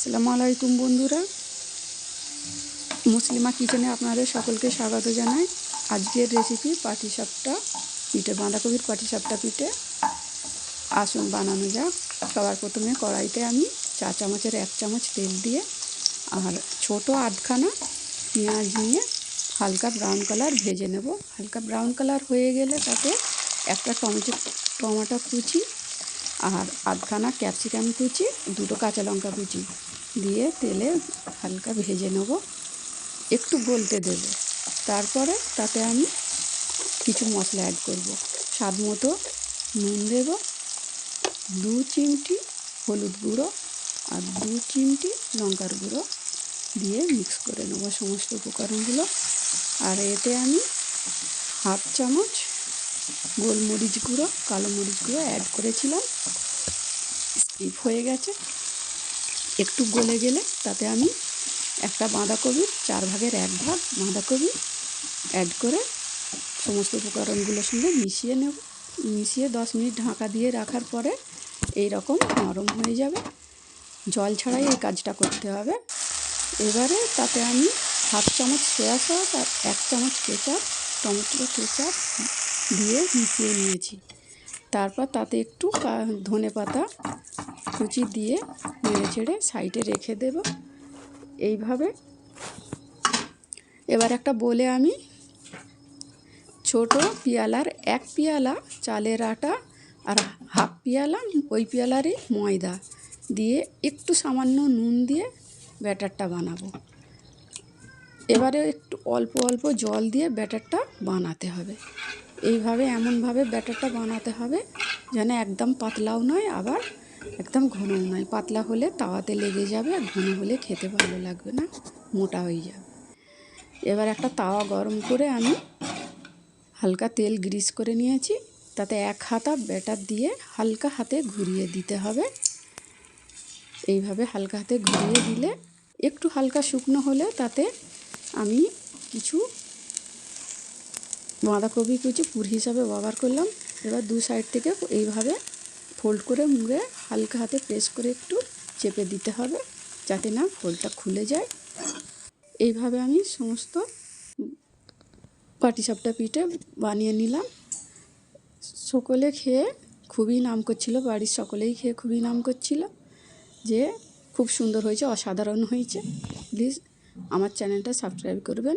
আসসালামু আলাইকুম বন্ধুরা, মুসলিমা কিচেনে আপনাদের সকলকে স্বাগত জানাই। আজকের রেসিপি পাটিসাপটা পিঠে, বাঁধাকপির পাটিসাপটা পিঠে। আসুন বানানো যাক। সবার প্রথমে কড়াইতে আমি 4 চামচের 1 চামচ তেল দিয়ে আর ছোট আধখানা পেঁয়াজ নিয়ে হালকা ব্রাউন কালার ভেজে নেব। হালকা ব্রাউন কালার হয়ে গেলে তাতে একটা টমেটো কুচি আর আধখানা ক্যাপসিকাম কুচি, 2টো কাঁচা লঙ্কা কুচি দিয়ে তেলে হালকা ভেজে নেব, একটু গলতে দেব। তারপরে তাতে আমি কিছু মশলা অ্যাড করব। স্বাদ মতো নুন দেব, 2 চিমটি হলুদ গুঁড়ো আর 2 চিমটি লঙ্কার গুঁড়ো দিয়ে মিক্স করে নেব সমস্ত উপকরণগুলো। আর এতে আমি 1/2 চামচ গোলমরিচ গুঁড়ো, কালো মরিচ গুঁড়ো অ্যাড করেছিলাম, স্কিপ হয়ে গেছে। একটু গলে গেলে তাতে আমি একটা বাঁধাকপির 4 ভাগের 1 ভাগ বাঁধাকপি অ্যাড করে সমস্ত উপকরণগুলোর সঙ্গে মিশিয়ে নেব। মিশিয়ে 10 মিনিট ঢাকা দিয়ে রাখার পরে এই রকম নরম হয়ে যাবে। জল ছাড়াই এই কাজটা করতে হবে। এবারে তাতে আমি 1/2 চামচ সয়া সস আর 1 চামচ কেচাপ, টমেটো কেচাপ দিয়ে মিশিয়ে নিয়েছি। তারপর তাতে একটু ধনেপাতা কুচি দিয়ে নেড়ে চেড়ে সাইডে রেখে দেব। এইভাবে এবার একটা বলে আমি ছোট পেয়ালার 1 পেয়ালা চালের আটা আর 1/2 পেয়ালা ওই পেয়ালারই ময়দা দিয়ে একটু সামান্য নুন দিয়ে ব্যাটারটা বানাবো। এবারে একটু অল্প অল্প জল দিয়ে ব্যাটারটা বানাতে হবে। এইভাবে এমনভাবে ব্যাটারটা বানাতে হবে যেন একদম পাতলাও নয় আবার একদম ঘনও নয়। পাতলা হলে তাওয়াতে লেগে যাবে, আর ঘন হলে খেতে ভালো লাগবে না, মোটা হয়ে যাবে। এবার একটা তাওয়া গরম করে আমি হালকা তেল গ্রিস করে নিয়েছি। তাতে 1 হাতা ব্যাটার দিয়ে হালকা হাতে ঘুরিয়ে দিতে হবে। এইভাবে হালকা হাতে ঘুরিয়ে দিলে একটু হালকা শুকনো হলে তাতে আমি কিছু বাঁধাকপি কুচি পুর হিসাবে ব্যবহার করলাম। এবার 2 সাইড থেকে এইভাবে ফোল্ড করে মুড়ে হালকা হাতে প্রেস করে একটু চেপে দিতে হবে যাতে না ফোল্ডটা খুলে যায়। এইভাবে আমি সমস্ত পাটিসাপটা পিঠে বানিয়ে নিলাম। সকলে খেয়ে খুবই নাম করছিল, বাড়ির সকলেই খেয়ে খুবই নাম করছিল যে খুব সুন্দর হয়েছে, অসাধারণ হয়েছে। প্লিজ আমার চ্যানেলটা সাবস্ক্রাইব করবেন।